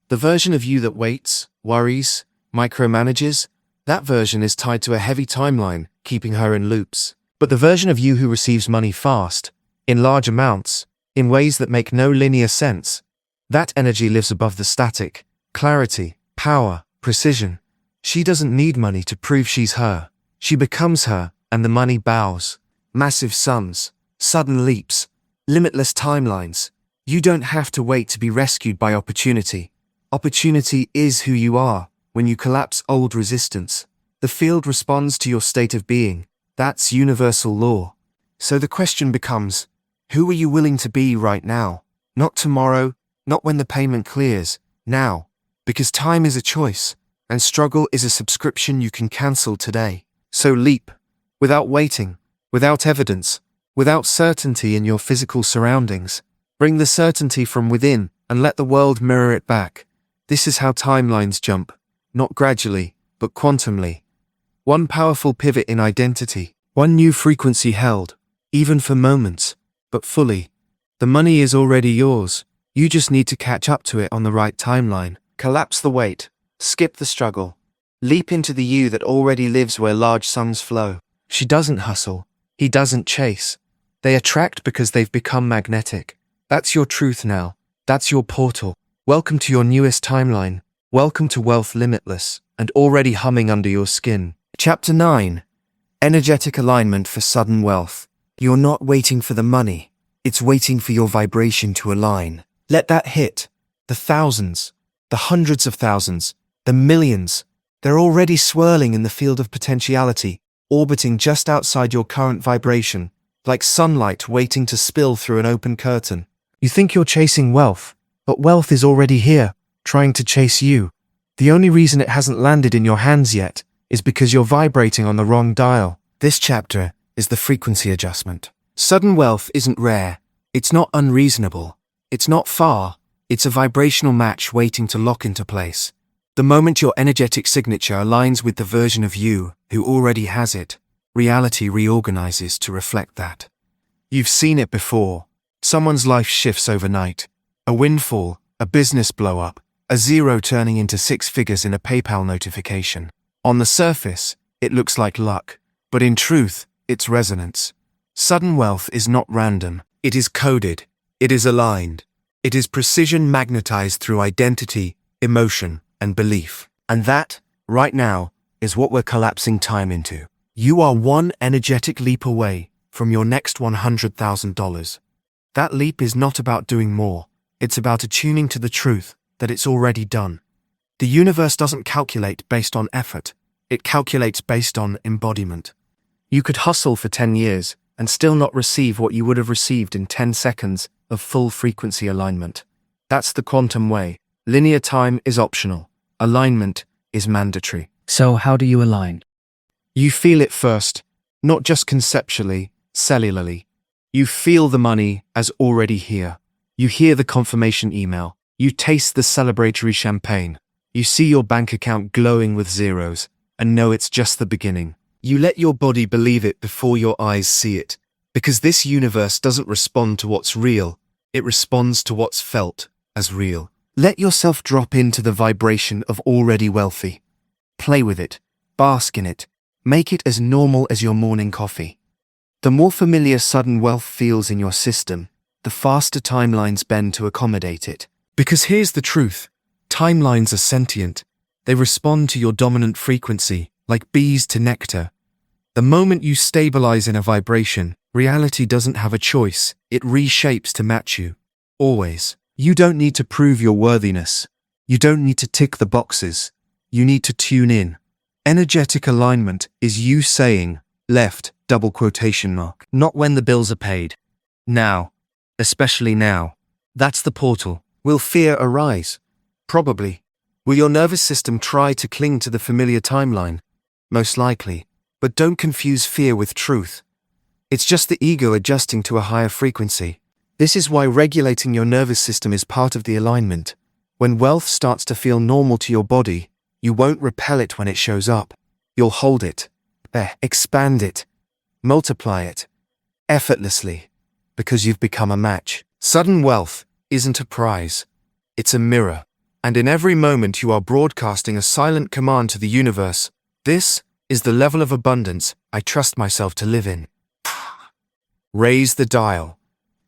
The version of you that waits, worries, micromanages, that version is tied to a heavy timeline, keeping her in loops. But the version of you who receives money fast, in large amounts, in ways that make no linear sense, that energy lives above the static. Clarity, power, precision. She doesn't need money to prove she's her. She becomes her, and the money bows. Massive sums, sudden leaps, limitless timelines. You don't have to wait to be rescued by opportunity. Opportunity is who you are. When you collapse old resistance, the field responds to your state of being. That's universal law. So the question becomes, who are you willing to be right now? Not tomorrow, not when the payment clears, now. Because time is a choice, and struggle is a subscription you can cancel today. So leap, without waiting, without evidence, without certainty in your physical surroundings. Bring the certainty from within and let the world mirror it back. This is how timelines jump, not gradually, but quantumly. One powerful pivot in identity, one new frequency held, even for moments, but fully. The money is already yours. You just need to catch up to it on the right timeline. Collapse the weight, skip the struggle. Leap into the you that already lives where large sums flow. She doesn't hustle. He doesn't chase. They attract because they've become magnetic. That's your truth now. That's your portal. Welcome to your newest timeline. Welcome to wealth limitless and already humming under your skin. Chapter 9. Energetic alignment for sudden wealth. You're not waiting for the money. It's waiting for your vibration to align. Let that hit. The thousands, the hundreds of thousands, the millions. They're already swirling in the field of potentiality, orbiting just outside your current vibration, like sunlight waiting to spill through an open curtain. You think you're chasing wealth, but wealth is already here, trying to chase you. The only reason it hasn't landed in your hands yet is because you're vibrating on the wrong dial. This chapter is the frequency adjustment. Sudden wealth isn't rare. It's not unreasonable. It's not far. It's a vibrational match waiting to lock into place. The moment your energetic signature aligns with the version of you who already has it, reality reorganizes to reflect that. You've seen it before. Someone's life shifts overnight. A windfall, a business blow-up, a zero turning into 6 figures in a PayPal notification. On the surface, it looks like luck, but in truth, it's resonance. Sudden wealth is not random. It is coded. It is aligned. It is precision magnetized through identity, emotion, and belief. And that, right now, is what we're collapsing time into. You are one energetic leap away from your next $100,000. That leap is not about doing more. It's about attuning to the truth that it's already done. The universe doesn't calculate based on effort. It calculates based on embodiment. You could hustle for 10 years and still not receive what you would have received in 10 seconds of full frequency alignment. That's the quantum way. Linear time is optional. Alignment is mandatory. So how do you align? You feel it first, not just conceptually, cellularly. You feel the money as already here. You hear the confirmation email. You taste the celebratory champagne. You see your bank account glowing with zeros and know it's just the beginning. You let your body believe it before your eyes see it, because this universe doesn't respond to what's real. It responds to what's felt as real. Let yourself drop into the vibration of already wealthy. Play with it. Bask in it. Make it as normal as your morning coffee. The more familiar sudden wealth feels in your system, the faster timelines bend to accommodate it. Because here's the truth. Timelines are sentient. They respond to your dominant frequency, like bees to nectar. The moment you stabilize in a vibration, reality doesn't have a choice. It reshapes to match you. Always. You don't need to prove your worthiness. You don't need to tick the boxes. You need to tune in. Energetic alignment is you saying, left, double quotation mark, not when the bills are paid. Now. Especially now. That's the portal. Will fear arise? Probably. Will your nervous system try to cling to the familiar timeline? Most likely. But don't confuse fear with truth. It's just the ego adjusting to a higher frequency. This is why regulating your nervous system is part of the alignment. When wealth starts to feel normal to your body, you won't repel it when it shows up. You'll hold it, expand it, multiply it, effortlessly, because you've become a match. Sudden wealth isn't a prize. It's a mirror. And in every moment you are broadcasting a silent command to the universe. This is the level of abundance I trust myself to live in. Raise the dial.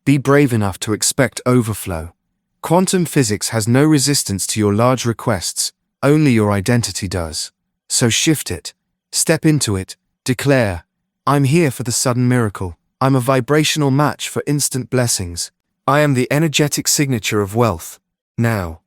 Be brave enough to expect overflow. Quantum physics has no resistance to your large requests, only your identity does. So shift it. Step into it. Declare, I'm here for the sudden miracle. I'm a vibrational match for instant blessings. I am the energetic signature of wealth. Now.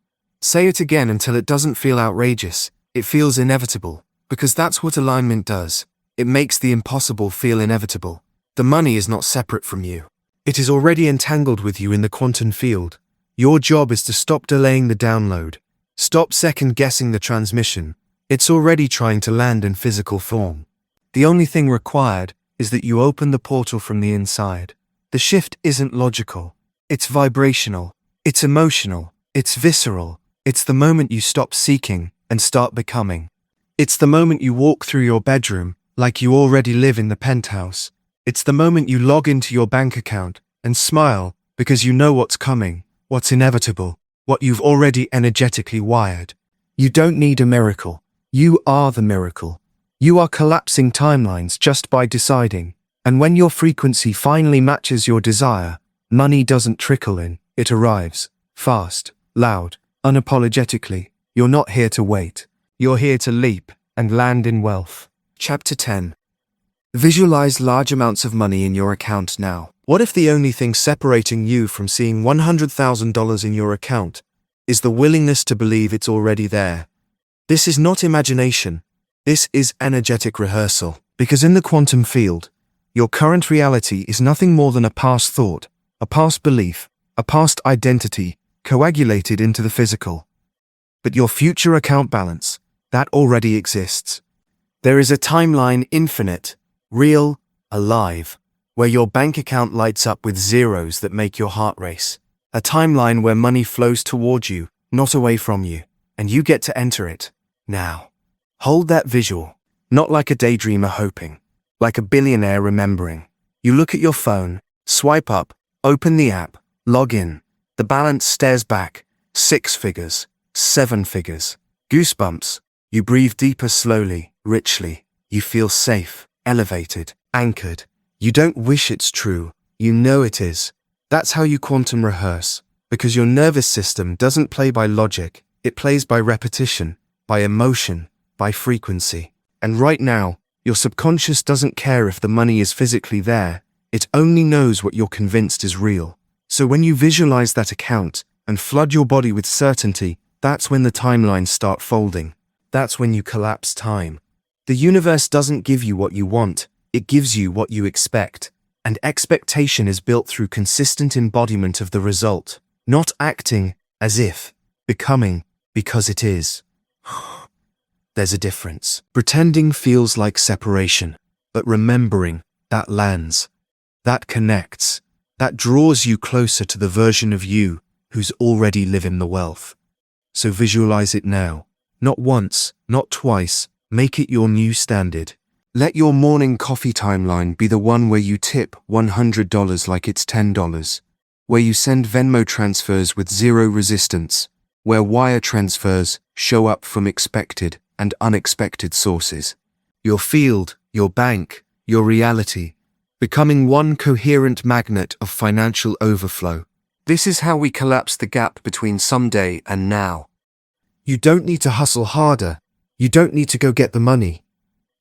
Say it again until it doesn't feel outrageous. It feels inevitable, because that's what alignment does. It makes the impossible feel inevitable. The money is not separate from you. It is already entangled with you in the quantum field. Your job is to stop delaying the download. Stop second-guessing the transmission. It's already trying to land in physical form. The only thing required is that you open the portal from the inside. The shift isn't logical. It's vibrational. It's emotional. It's visceral. It's the moment you stop seeking and start becoming. It's the moment you walk through your bedroom like you already live in the penthouse. It's the moment you log into your bank account and smile because you know what's coming, what's inevitable, what you've already energetically wired. You don't need a miracle. You are the miracle. You are collapsing timelines just by deciding. And when your frequency finally matches your desire, money doesn't trickle in, it arrives. Fast, loud, unapologetically. You're not here to wait. You're here to leap and land in wealth. Chapter 10. Visualize large amounts of money in your account now. What if the only thing separating you from seeing $100,000 in your account is the willingness to believe it's already there? This is not imagination. This is energetic rehearsal. Because in the quantum field, your current reality is nothing more than a past thought, a past belief, a past identity coagulated into the physical. But your future account balance, that already exists. There is a timeline infinite, real, alive, where your bank account lights up with zeros that make your heart race. A timeline where money flows toward you, not away from you, and you get to enter it. Now, hold that visual, not like a daydreamer hoping, like a billionaire remembering. You look at your phone, swipe up, open the app, log in. The balance stares back, 6 figures, 7 figures. Goosebumps. You breathe deeper slowly, richly. You feel safe, elevated, anchored. You don't wish it's true, you know it is. That's how you quantum rehearse, because your nervous system doesn't play by logic, it plays by repetition, by emotion, by frequency. And right now, your subconscious doesn't care if the money is physically there, it only knows what you're convinced is real. So when you visualize that account and flood your body with certainty, that's when the timelines start folding. That's when you collapse time. The universe doesn't give you what you want, it gives you what you expect. And expectation is built through consistent embodiment of the result, not acting as if, becoming because it is. There's a difference. Pretending feels like separation, but remembering, that lands, that connects, that draws you closer to the version of you who's already living the wealth. So visualize it now. Not once, not twice, make it your new standard. Let your morning coffee timeline be the one where you tip $100 like it's $10, where you send Venmo transfers with zero resistance, where wire transfers show up from expected and unexpected sources. Your field, your bank, your reality, becoming one coherent magnet of financial overflow. This is how we collapse the gap between someday and now. You don't need to hustle harder. You don't need to go get the money.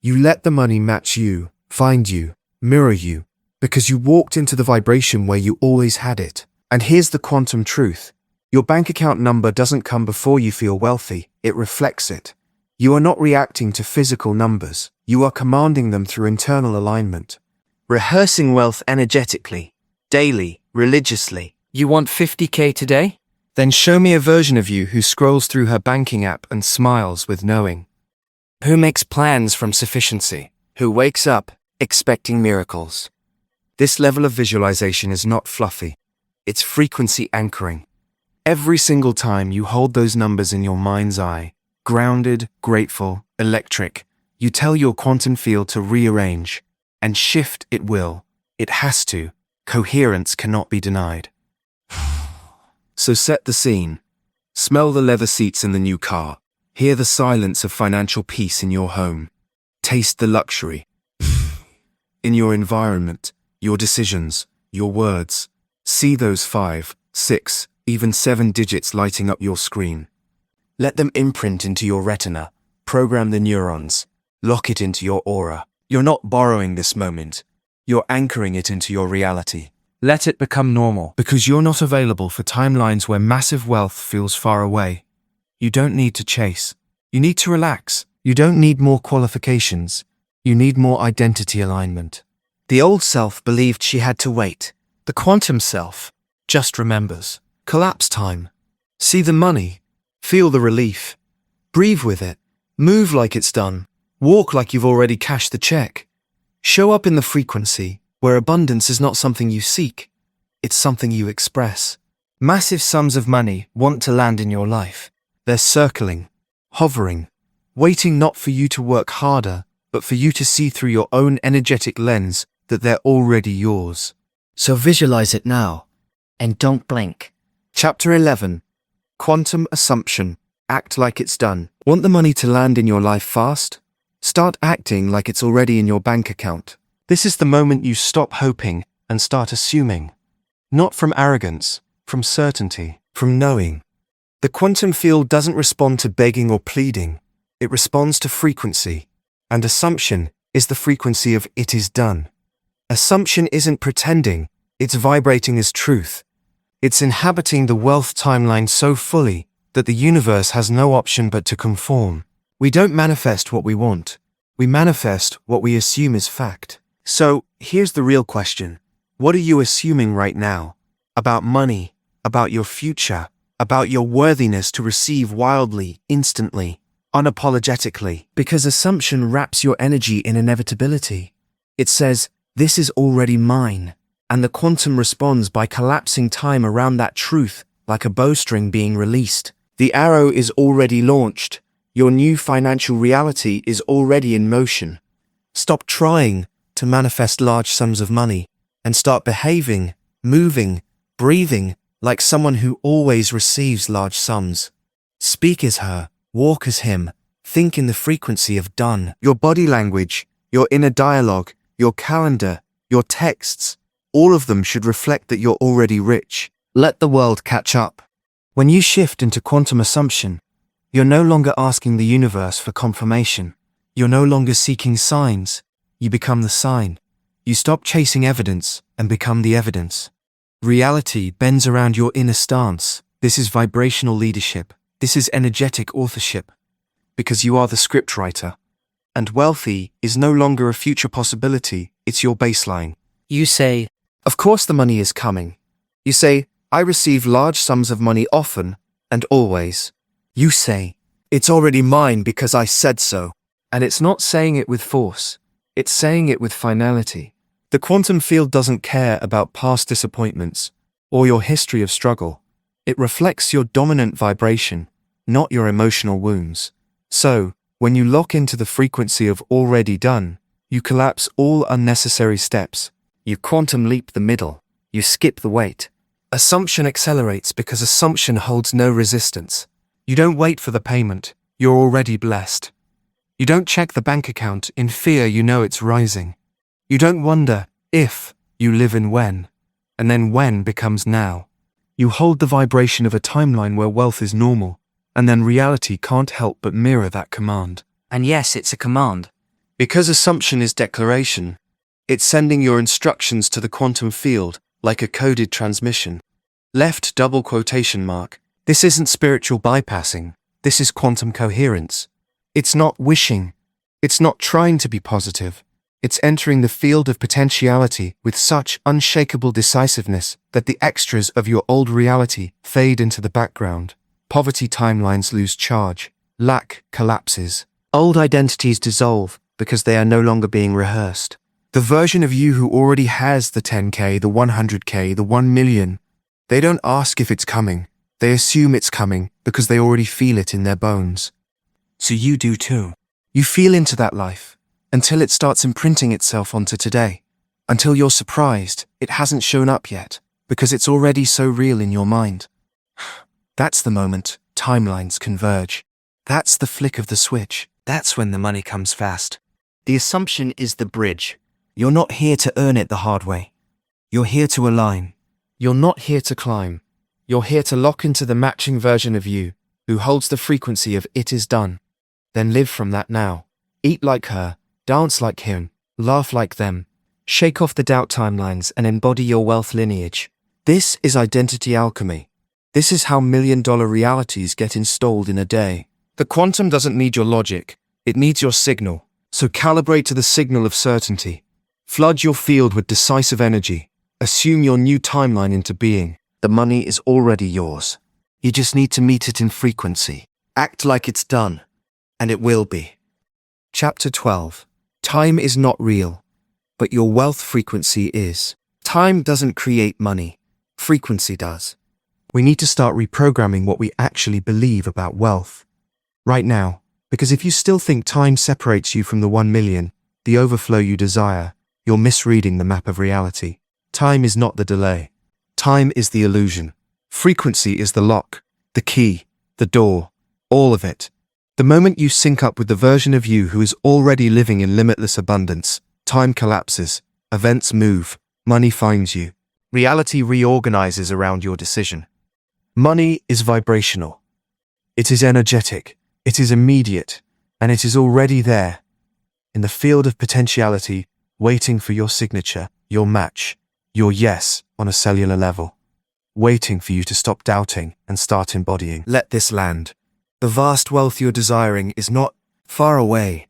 You let the money match you, find you, mirror you, because you walked into the vibration where you always had it. And here's the quantum truth. Your bank account number doesn't come before you feel wealthy, it reflects it. You are not reacting to physical numbers, you are commanding them through internal alignment. Rehearsing wealth energetically, daily, religiously. You want 50K today? Then show me a version of you who scrolls through her banking app and smiles with knowing. Who makes plans from sufficiency? Who wakes up expecting miracles. This level of visualization is not fluffy. It's frequency anchoring. Every single time you hold those numbers in your mind's eye, grounded, grateful, electric, you tell your quantum field to rearrange. And shift it will. It has to. Coherence cannot be denied. So set the scene. Smell the leather seats in the new car. Hear the silence of financial peace in your home. Taste the luxury. In your environment, your decisions, your words. See those 5, 6, even 7 digits lighting up your screen. Let them imprint into your retina, program the neurons, lock it into your aura. You're not borrowing this moment. You're anchoring it into your reality. Let it become normal. Because you're not available for timelines where massive wealth feels far away. You don't need to chase. You need to relax. You don't need more qualifications. You need more identity alignment. The old self believed she had to wait. The quantum self just remembers. Collapse time. See the money. Feel the relief. Breathe with it. Move like it's done. Walk like you've already cashed the check. Show up in the frequency where abundance is not something you seek. It's something you express. Massive sums of money want to land in your life. They're circling, hovering, waiting not for you to work harder, but for you to see through your own energetic lens that they're already yours. So visualize it now, and don't blink. Chapter 11. Quantum Assumption. Act like it's done. Want the money to land in your life fast? Start acting like it's already in your bank account. This is the moment you stop hoping and start assuming. Not from arrogance, from certainty, from knowing. The quantum field doesn't respond to begging or pleading. It responds to frequency. And assumption is the frequency of it is done. Assumption isn't pretending, it's vibrating as truth. It's inhabiting the wealth timeline so fully that the universe has no option but to conform. We don't manifest what we want. We manifest what we assume is fact. So, here's the real question. What are you assuming right now? About money, about your future, about your worthiness to receive wildly, instantly, unapologetically? Because assumption wraps your energy in inevitability. It says, this is already mine. And the quantum responds by collapsing time around that truth, like a bowstring being released. The arrow is already launched. Your new financial reality is already in motion. Stop trying to manifest large sums of money and start behaving, moving, breathing like someone who always receives large sums. Speak as her, walk as him, think in the frequency of done. Your body language, your inner dialogue, your calendar, your texts, all of them should reflect that you're already rich. Let the world catch up. When you shift into quantum assumption, you're no longer asking the universe for confirmation. You're no longer seeking signs. You become the sign. You stop chasing evidence and become the evidence. Reality bends around your inner stance. This is vibrational leadership. This is energetic authorship. Because you are the scriptwriter. And wealthy is no longer a future possibility, it's your baseline. You say, of course the money is coming. You say, I receive large sums of money often and always. You say, it's already mine because I said so. And it's not saying it with force. It's saying it with finality. The quantum field doesn't care about past disappointments or your history of struggle. It reflects your dominant vibration, not your emotional wounds. So, when you lock into the frequency of already done, you collapse all unnecessary steps. You quantum leap the middle. You skip the wait. Assumption accelerates because assumption holds no resistance. You don't wait for the payment. You're already blessed. You don't check the bank account in fear you know it's rising. You don't wonder if, you live in when. And then when becomes now. You hold the vibration of a timeline where wealth is normal, and then reality can't help but mirror that command. And yes, it's a command. Because assumption is declaration, it's sending your instructions to the quantum field like a coded transmission. Left double quotation mark. This isn't spiritual bypassing. This is quantum coherence. It's not wishing. It's not trying to be positive. It's entering the field of potentiality with such unshakable decisiveness that the extras of your old reality fade into the background. Poverty timelines lose charge. Lack collapses. Old identities dissolve because they are no longer being rehearsed. The version of you who already has the 10K, the 100K, the 1 million, they don't ask if it's coming. They assume it's coming because they already feel it in their bones. So you do too. You feel into that life until it starts imprinting itself onto today. Until you're surprised it hasn't shown up yet because it's already so real in your mind. That's the moment timelines converge. That's the flick of the switch. That's when the money comes fast. The assumption is the bridge. You're not here to earn it the hard way. You're here to align. You're not here to climb. You're here to lock into the matching version of you who holds the frequency of it is done. Then live from that now. Eat like her, dance like him, laugh like them. Shake off the doubt timelines and embody your wealth lineage. This is identity alchemy. This is how million-dollar realities get installed in a day. The quantum doesn't need your logic. It needs your signal. So calibrate to the signal of certainty. Flood your field with decisive energy. Assume your new timeline into being. The money is already yours. You just need to meet it in frequency. Act like it's done. And it will be. Chapter 12. Time is not real, but your wealth frequency is. Time doesn't create money. Frequency does. We need to start reprogramming what we actually believe about wealth. Right now, because if you still think time separates you from the 1 million, the overflow you desire, you're misreading the map of reality. Time is not the delay. Time is the illusion. Frequency is the lock, the key, the door, all of it. The moment you sync up with the version of you who is already living in limitless abundance, time collapses, events move, money finds you. Reality reorganizes around your decision. Money is vibrational. It is energetic, it is immediate, and it is already there. in the field of potentiality, waiting for your signature, your match, your yes on a cellular level, waiting for you to stop doubting and start embodying. Let this land. The vast wealth you're desiring is not far away.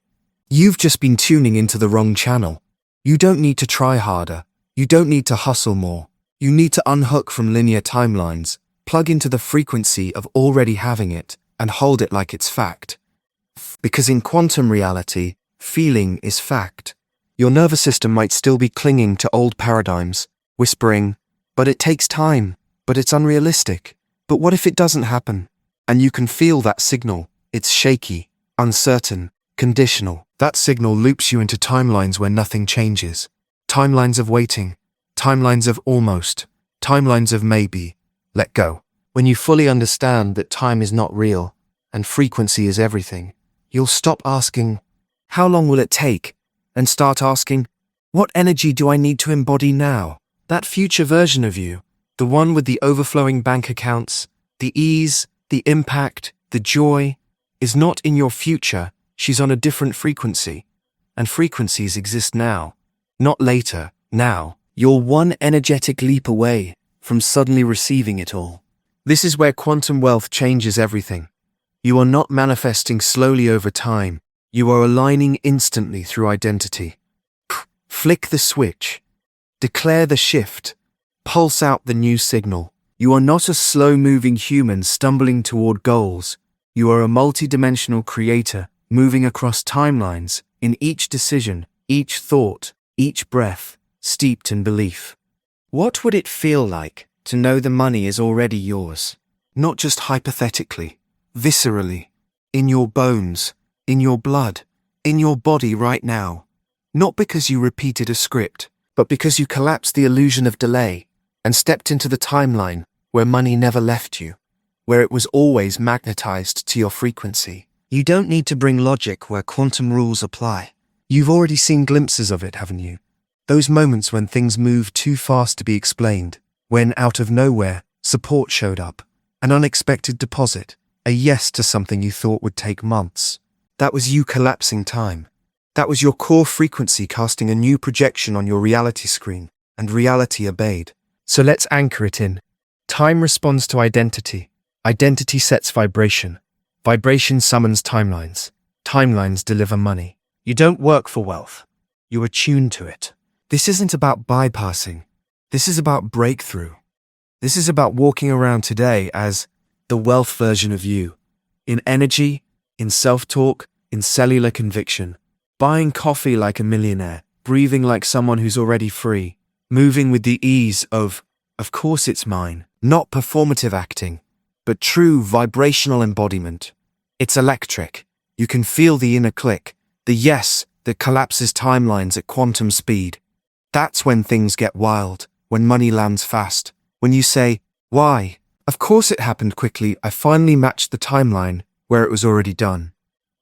You've just been tuning into the wrong channel. You don't need to try harder. You don't need to hustle more. You need to unhook from linear timelines, plug into the frequency of already having it, and hold it like it's fact. Because in quantum reality, feeling is fact. Your nervous system might still be clinging to old paradigms, whispering, but it takes time, but it's unrealistic. But what if it doesn't happen? And you can feel that signal. It's shaky, uncertain, conditional. That signal loops you into timelines where nothing changes. Timelines of waiting, timelines of almost, timelines of maybe. Let go. When you fully understand that time is not real and frequency is everything, you'll stop asking, how long will it take? And start asking, what energy do I need to embody now? That future version of you, the one with the overflowing bank accounts, the ease, the impact, the joy, is not in your future. She's on a different frequency. And frequencies exist now, not later, now. You're one energetic leap away from suddenly receiving it all. This is where quantum wealth changes everything. You are not manifesting slowly over time. You are aligning instantly through identity. Flick the switch. Declare the shift. Pulse out the new signal. You are not a slow-moving human stumbling toward goals. You are a multidimensional creator moving across timelines in each decision, each thought, each breath, steeped in belief. What would it feel like to know the money is already yours? Not just hypothetically, viscerally, in your bones, in your blood, in your body right now. Not because you repeated a script, but because you collapsed the illusion of delay and stepped into the timeline where money never left you, where it was always magnetized to your frequency. You don't need to bring logic where quantum rules apply. You've already seen glimpses of it, haven't you? Those moments when things move too fast to be explained, when out of nowhere, support showed up, an unexpected deposit, a yes to something you thought would take months. That was you collapsing time. That was your core frequency casting a new projection on your reality screen, and reality obeyed. So let's anchor it in. Time responds to identity. Identity sets vibration. Vibration summons timelines. Timelines deliver money. You don't work for wealth. You attune to it. This isn't about bypassing. This is about breakthrough. This is about walking around today as the wealth version of you. In energy, in self-talk, in cellular conviction. Buying coffee like a millionaire. Breathing like someone who's already free. Moving with the ease of course it's mine. Not performative acting, but true vibrational embodiment. It's electric. You can feel the inner click, the yes that collapses timelines at quantum speed. That's when things get wild, when money lands fast, when you say, why? Of course it happened quickly. I finally matched the timeline where it was already done.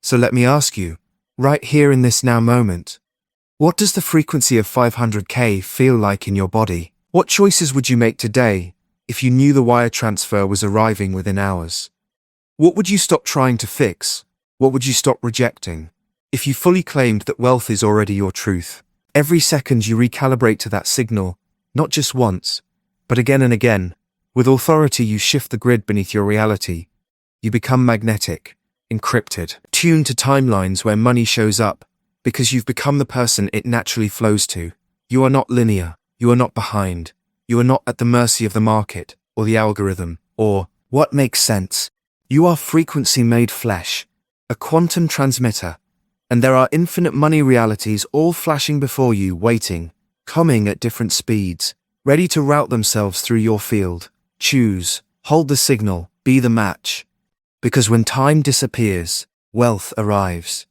So let me ask you, right here in this now moment, what does the frequency of 500K feel like in your body? What choices would you make today if you knew the wire transfer was arriving within hours? What would you stop trying to fix? What would you stop rejecting? If you fully claimed that wealth is already your truth, every second you recalibrate to that signal, not just once, but again and again. With authority you shift the grid beneath your reality. You become magnetic, encrypted, tuned to timelines where money shows up, because you've become the person it naturally flows to. You are not linear. You are not behind. You are not at the mercy of the market, or the algorithm, or what makes sense. You are frequency made flesh, a quantum transmitter, and there are infinite money realities all flashing before you, waiting, coming at different speeds, ready to route themselves through your field. Choose, hold the signal, be the match. Because when time disappears, wealth arrives.